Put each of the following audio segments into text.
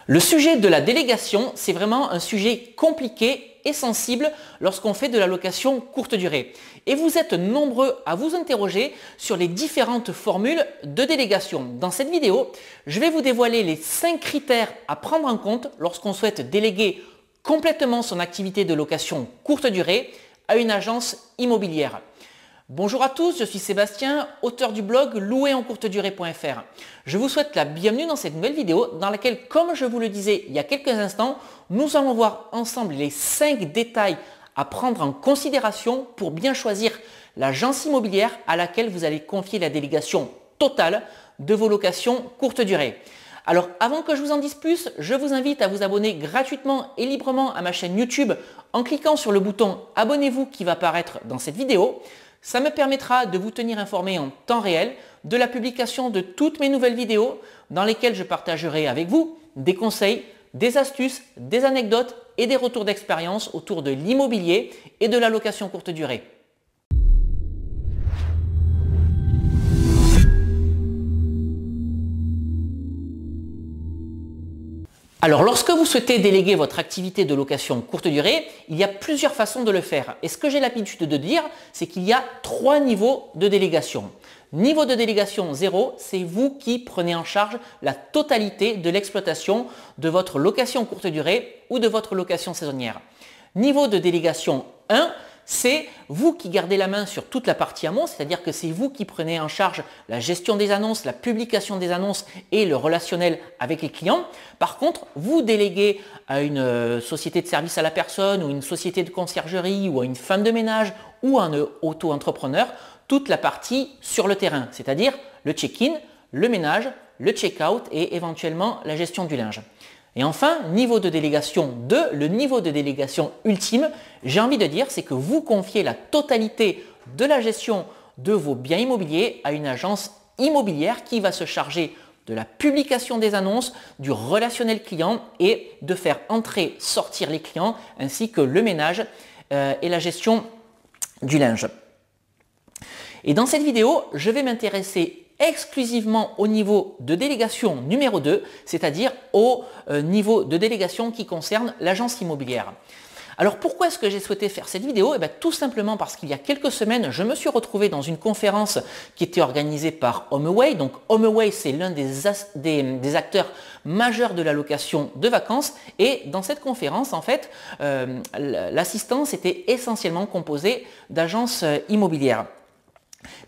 Le sujet de la délégation, c'est vraiment un sujet compliqué et sensible lorsqu'on fait de la location courte durée. Et vous êtes nombreux à vous interroger sur les différentes formules de délégation. Dans cette vidéo, je vais vous dévoiler les 5 critères à prendre en compte lorsqu'on souhaite déléguer complètement son activité de location courte durée à une agence immobilière. Bonjour à tous, je suis Sébastien, auteur du blog louerencourtedurée.fr. Je vous souhaite la bienvenue dans cette nouvelle vidéo dans laquelle, comme je vous le disais il y a quelques instants, nous allons voir ensemble les 5 détails à prendre en considération pour bien choisir l'agence immobilière à laquelle vous allez confier la délégation totale de vos locations courte durée. Alors avant que je vous en dise plus, je vous invite à vous abonner gratuitement et librement à ma chaîne YouTube en cliquant sur le bouton « Abonnez-vous » qui va apparaître dans cette vidéo. Ça me permettra de vous tenir informé en temps réel de la publication de toutes mes nouvelles vidéos dans lesquelles je partagerai avec vous des conseils, des astuces, des anecdotes et des retours d'expérience autour de l'immobilier et de la location courte durée. Alors, lorsque vous souhaitez déléguer votre activité de location courte durée, il y a plusieurs façons de le faire. Et ce que j'ai l'habitude de dire, c'est qu'il y a 3 niveaux de délégation. Niveau de délégation 0, c'est vous qui prenez en charge la totalité de l'exploitation de votre location courte durée ou de votre location saisonnière. Niveau de délégation 1, c'est vous qui gardez la main sur toute la partie amont, c'est-à-dire que c'est vous qui prenez en charge la gestion des annonces, la publication des annonces et le relationnel avec les clients. Par contre, vous déléguez à une société de service à la personne ou une société de conciergerie ou à une femme de ménage ou à un auto-entrepreneur toute la partie sur le terrain, c'est-à-dire le check-in, le ménage, le check-out et éventuellement la gestion du linge. Et enfin, niveau de délégation 2, le niveau de délégation ultime, j'ai envie de dire, c'est que vous confiez la totalité de la gestion de vos biens immobiliers à une agence immobilière qui va se charger de la publication des annonces, du relationnel client et de faire entrer, sortir les clients ainsi que le ménage et la gestion du linge. Et dans cette vidéo, je vais m'intéresser exclusivement au niveau de délégation numéro 2, c'est-à-dire au niveau de délégation qui concerne l'agence immobilière. Alors pourquoi est-ce que j'ai souhaité faire cette vidéo? Tout simplement parce qu'il y a quelques semaines, je me suis retrouvé dans une conférence qui était organisée par HomeAway. Donc HomeAway, c'est l'un des acteurs majeurs de la location de vacances. Et dans cette conférence, en fait, l'assistance était essentiellement composée d'agences immobilières.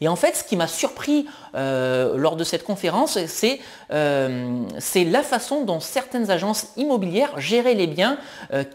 Et en fait, ce qui m'a surpris lors de cette conférence, c'est la façon dont certaines agences immobilières géraient les biens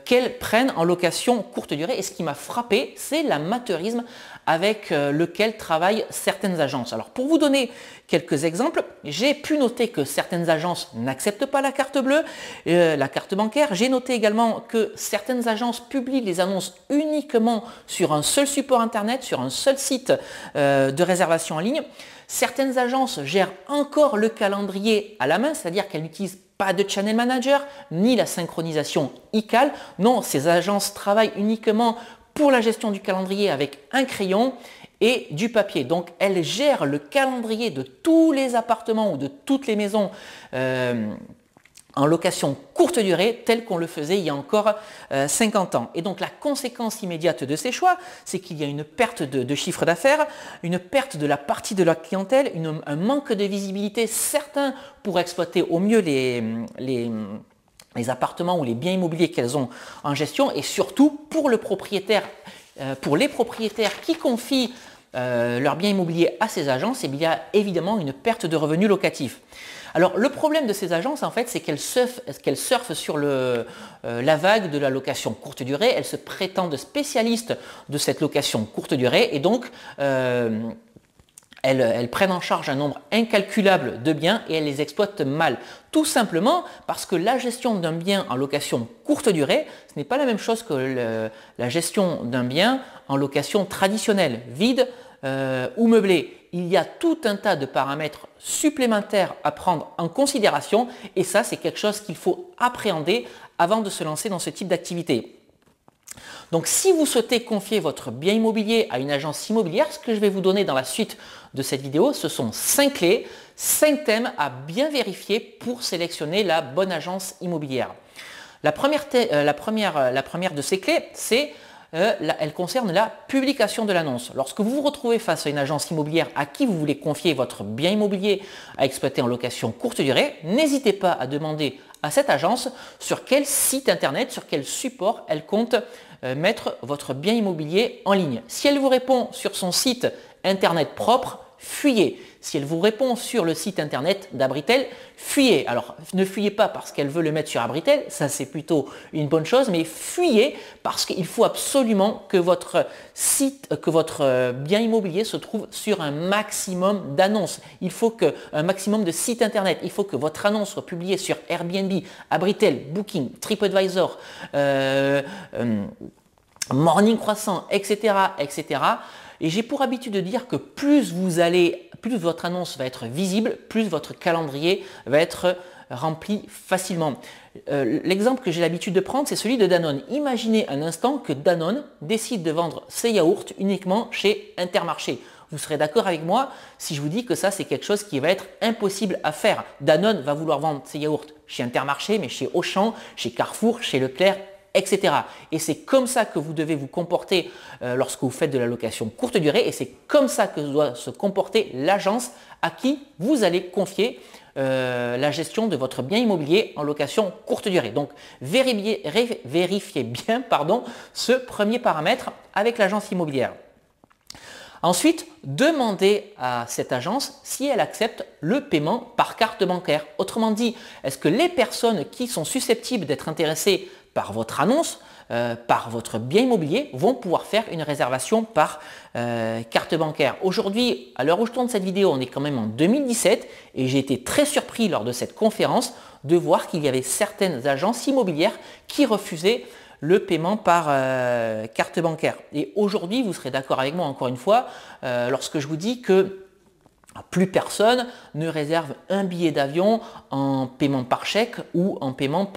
qu'elles prennent en location courte durée. Et ce qui m'a frappé, c'est l'amateurisme avec lequel travaillent certaines agences. Alors pour vous donner quelques exemples, j'ai pu noter que certaines agences n'acceptent pas la carte bleue, la carte bancaire. J'ai noté également que certaines agences publient les annonces uniquement sur un seul support internet, sur un seul site de réservation en ligne. Certaines agences gèrent encore le calendrier à la main, c'est-à-dire qu'elles n'utilisent pas de channel manager ni la synchronisation ICAL. Non, ces agences travaillent uniquement pour la gestion du calendrier avec un crayon et du papier. Donc, elles gèrent le calendrier de tous les appartements ou de toutes les maisons en location courte durée, tel qu'on le faisait il y a encore 50 ans. Et donc, la conséquence immédiate de ces choix, c'est qu'il y a une perte de chiffre d'affaires, une perte de la partie de la clientèle, un manque de visibilité certain pour exploiter au mieux les appartements ou les biens immobiliers qu'elles ont en gestion et surtout pour le propriétaire, pour les propriétaires qui confient leurs biens immobiliers à ces agences, il y a évidemment une perte de revenus locatifs. Alors le problème de ces agences en fait, c'est qu'elles surfent sur la vague de la location courte durée, elles se prétendent spécialistes de cette location courte durée et donc elles prennent en charge un nombre incalculable de biens et elles les exploitent mal. Tout simplement parce que la gestion d'un bien en location courte durée, ce n'est pas la même chose que la gestion d'un bien en location traditionnelle, vide ou meublé. Il y a tout un tas de paramètres supplémentaires à prendre en considération et ça, c'est quelque chose qu'il faut appréhender avant de se lancer dans ce type d'activité. Donc si vous souhaitez confier votre bien immobilier à une agence immobilière, ce que je vais vous donner dans la suite de cette vidéo, ce sont 5 clés, 5 thèmes à bien vérifier pour sélectionner la bonne agence immobilière. La première de ces clés, elle concerne la publication de l'annonce. Lorsque vous vous retrouvez face à une agence immobilière à qui vous voulez confier votre bien immobilier à exploiter en location courte durée, n'hésitez pas à demander à cette agence sur quel site internet, sur quel support elle compte mettre votre bien immobilier en ligne. Si elle vous répond sur son site internet propre, fuyez. Si elle vous répond sur le site internet d'Abritel, fuyez. Alors ne fuyez pas parce qu'elle veut le mettre sur Abritel, ça c'est plutôt une bonne chose, mais fuyez parce qu'il faut absolument que votre bien immobilier se trouve sur un maximum d'annonces. Il faut un maximum de sites internet. Il faut que votre annonce soit publiée sur Airbnb, Abritel, Booking, TripAdvisor, Morning Croissant, etc., etc. Et j'ai pour habitude de dire que plus votre annonce va être visible, plus votre calendrier va être rempli facilement. L'exemple que j'ai l'habitude de prendre, c'est celui de Danone. Imaginez un instant que Danone décide de vendre ses yaourts uniquement chez Intermarché. Vous serez d'accord avec moi si je vous dis que ça, c'est quelque chose qui va être impossible à faire. Danone va vouloir vendre ses yaourts chez Intermarché, mais chez Auchan, chez Carrefour, chez Leclerc, etc. Et c'est comme ça que vous devez vous comporter lorsque vous faites de la location courte durée et c'est comme ça que doit se comporter l'agence à qui vous allez confier la gestion de votre bien immobilier en location courte durée. Donc vérifiez bien ce premier paramètre avec l'agence immobilière. Ensuite, demandez à cette agence si elle accepte le paiement par carte bancaire. Autrement dit, est-ce que les personnes qui sont susceptibles d'être intéressées par votre annonce, par votre bien immobilier, vont pouvoir faire une réservation par carte bancaire. Aujourd'hui, à l'heure où je tourne cette vidéo, on est quand même en 2017 et j'ai été très surpris lors de cette conférence de voir qu'il y avait certaines agences immobilières qui refusaient le paiement par carte bancaire. Et aujourd'hui, vous serez d'accord avec moi encore une fois, lorsque je vous dis que plus personne ne réserve un billet d'avion en paiement par chèque ou en paiement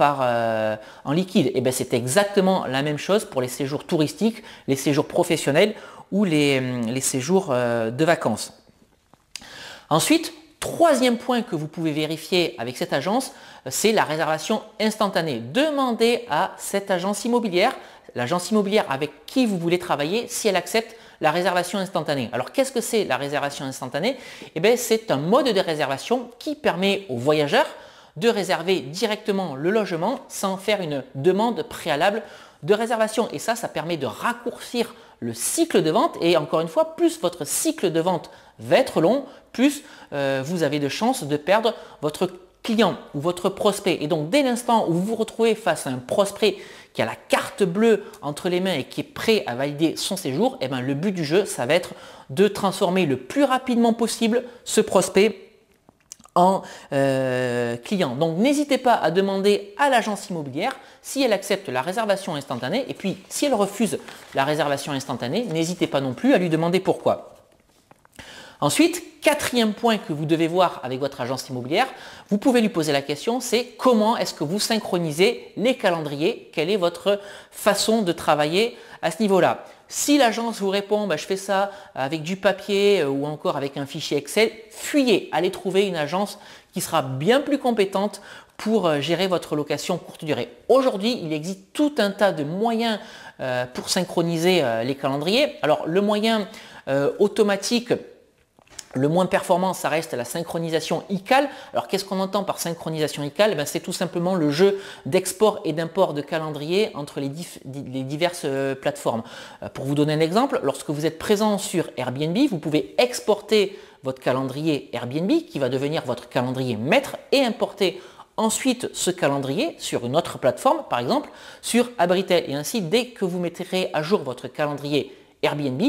en liquide. Et bien c'est exactement la même chose pour les séjours touristiques, les séjours professionnels ou les séjours de vacances. Ensuite, troisième point que vous pouvez vérifier avec cette agence, c'est la réservation instantanée. Demandez à cette agence immobilière, l'agence immobilière avec qui vous voulez travailler, si elle accepte la réservation instantanée. Alors qu'est-ce que c'est la réservation instantanée? Eh bien c'est un mode de réservation qui permet aux voyageurs de réserver directement le logement sans faire une demande préalable de réservation. Et ça permet de raccourcir le cycle de vente et encore une fois, plus votre cycle de vente va être long, plus vous avez de chances de perdre votre client ou votre prospect. Et donc dès l'instant où vous vous retrouvez face à un prospect qui a la carte bleue entre les mains et qui est prêt à valider son séjour, eh bien, le but du jeu, ça va être de transformer le plus rapidement possible ce prospect en client. Donc n'hésitez pas à demander à l'agence immobilière si elle accepte la réservation instantanée et puis si elle refuse la réservation instantanée, n'hésitez pas non plus à lui demander pourquoi. Ensuite, quatrième point que vous devez voir avec votre agence immobilière, vous pouvez lui poser la question, c'est comment est-ce que vous synchronisez les calendriers? Quelle est votre façon de travailler à ce niveau-là? Si l'agence vous répond, je fais ça avec du papier ou encore avec un fichier Excel, fuyez, allez trouver une agence qui sera bien plus compétente pour gérer votre location courte durée. Aujourd'hui, il existe tout un tas de moyens pour synchroniser les calendriers. Alors, le moyen automatique, le moins performant, ça reste la synchronisation ICAL. Alors qu'est-ce qu'on entend par synchronisation ICAL? C'est tout simplement le jeu d'export et d'import de calendrier entre les diverses plateformes. Pour vous donner un exemple, lorsque vous êtes présent sur Airbnb, vous pouvez exporter votre calendrier Airbnb qui va devenir votre calendrier maître et importer ensuite ce calendrier sur une autre plateforme, par exemple sur Abritel. Et ainsi, dès que vous mettrez à jour votre calendrier Airbnb,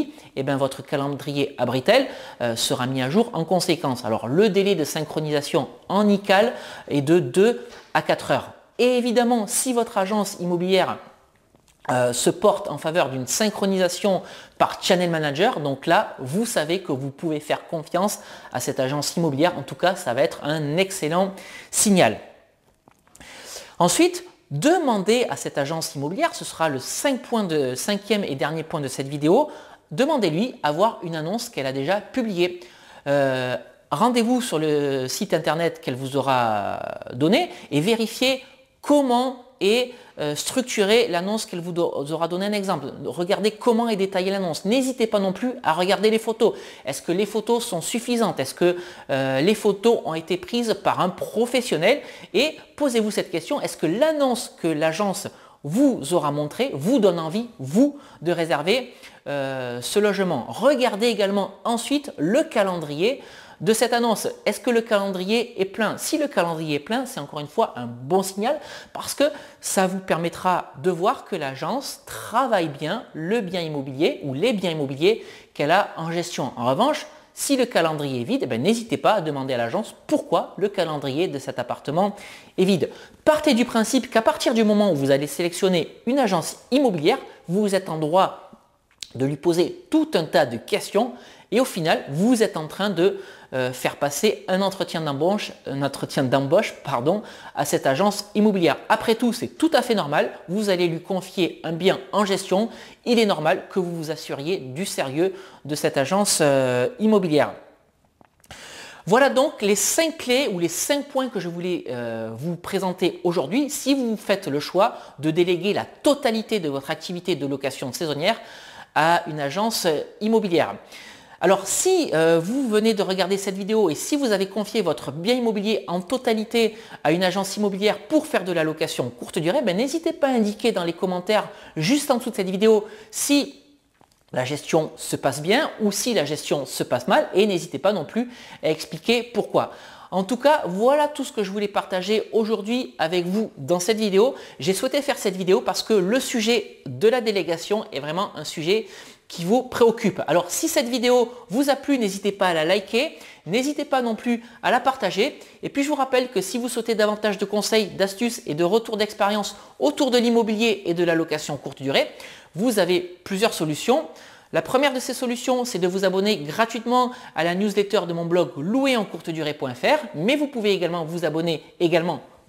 votre calendrier Abritel sera mis à jour en conséquence. Alors le délai de synchronisation en ICAL est de 2 à 4 heures. Et évidemment, si votre agence immobilière se porte en faveur d'une synchronisation par Channel Manager, donc là, vous savez que vous pouvez faire confiance à cette agence immobilière. En tout cas, ça va être un excellent signal. Ensuite, demandez à cette agence immobilière, ce sera le cinquième et dernier point de cette vidéo, demandez-lui à voir une annonce qu'elle a déjà publiée. Rendez-vous sur le site internet qu'elle vous aura donné et vérifiez comment est structurée l'annonce qu'elle vous aura donné un exemple. Regardez comment est détaillée l'annonce. N'hésitez pas non plus à regarder les photos. Est-ce que les photos sont suffisantes? Est-ce que les photos ont été prises par un professionnel? Et posez-vous cette question, est-ce que l'annonce que l'agence vous aura montré vous donne envie, vous, de réserver ce logement? Regardez également ensuite le calendrier de cette annonce. Est-ce que le calendrier est plein? Si le calendrier est plein, c'est encore une fois un bon signal parce que ça vous permettra de voir que l'agence travaille bien le bien immobilier ou les biens immobiliers qu'elle a en gestion. En revanche, si le calendrier est vide, n'hésitez pas à demander à l'agence pourquoi le calendrier de cet appartement est vide. Partez du principe qu'à partir du moment où vous allez sélectionner une agence immobilière, vous êtes en droit de lui poser tout un tas de questions et au final, vous êtes en train de faire passer un entretien d'embauche à cette agence immobilière. Après tout, c'est tout à fait normal. Vous allez lui confier un bien en gestion. Il est normal que vous vous assuriez du sérieux de cette agence immobilière. Voilà donc les 5 clés ou les 5 points que je voulais vous présenter aujourd'hui. Si vous faites le choix de déléguer la totalité de votre activité de location saisonnière à une agence immobilière. Alors si vous venez de regarder cette vidéo et si vous avez confié votre bien immobilier en totalité à une agence immobilière pour faire de la location courte durée, n'hésitez pas à indiquer dans les commentaires juste en dessous de cette vidéo si la gestion se passe bien ou si la gestion se passe mal et n'hésitez pas non plus à expliquer pourquoi. En tout cas, voilà tout ce que je voulais partager aujourd'hui avec vous dans cette vidéo. J'ai souhaité faire cette vidéo parce que le sujet de la délégation est vraiment un sujet qui vous préoccupe. Alors si cette vidéo vous a plu, n'hésitez pas à la liker, n'hésitez pas non plus à la partager. Et puis je vous rappelle que si vous souhaitez davantage de conseils, d'astuces et de retours d'expérience autour de l'immobilier et de la location courte durée, vous avez plusieurs solutions. La première de ces solutions, c'est de vous abonner gratuitement à la newsletter de mon blog louerencourtedurée.fr, mais vous pouvez également vous abonner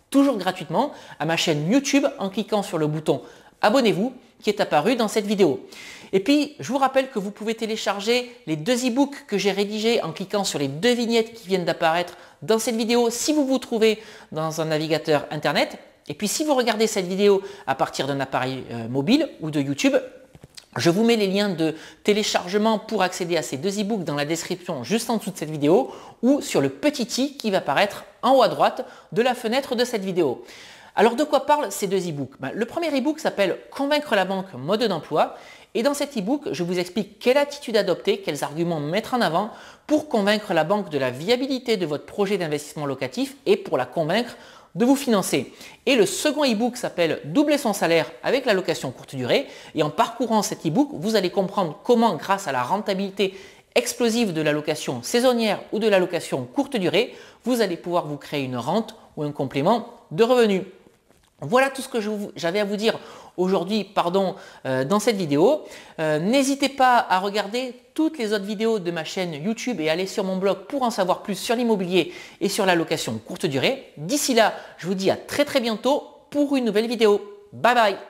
toujours gratuitement à ma chaîne YouTube en cliquant sur le bouton abonnez-vous qui est apparu dans cette vidéo. Et puis, je vous rappelle que vous pouvez télécharger les 2 e-books que j'ai rédigés en cliquant sur les 2 vignettes qui viennent d'apparaître dans cette vidéo si vous vous trouvez dans un navigateur internet. Et puis, si vous regardez cette vidéo à partir d'un appareil mobile ou de YouTube, je vous mets les liens de téléchargement pour accéder à ces 2 e-books dans la description juste en dessous de cette vidéo ou sur le petit i qui va apparaître en haut à droite de la fenêtre de cette vidéo. Alors de quoi parlent ces 2 e-books? Le premier e-book s'appelle « Convaincre la banque, mode d'emploi » et dans cet e-book, je vous explique quelle attitude adopter, quels arguments mettre en avant pour convaincre la banque de la viabilité de votre projet d'investissement locatif et pour la convaincre de vous financer. Et le second e-book s'appelle « Doubler son salaire avec la location courte durée » et en parcourant cet e-book, vous allez comprendre comment grâce à la rentabilité explosive de la location saisonnière ou de la location courte durée, vous allez pouvoir vous créer une rente ou un complément de revenus. Voilà tout ce que j'avais à vous dire aujourd'hui dans cette vidéo. N'hésitez pas à regarder toutes les autres vidéos de ma chaîne YouTube et aller sur mon blog pour en savoir plus sur l'immobilier et sur la location courte durée. D'ici là, je vous dis à très bientôt pour une nouvelle vidéo. Bye bye!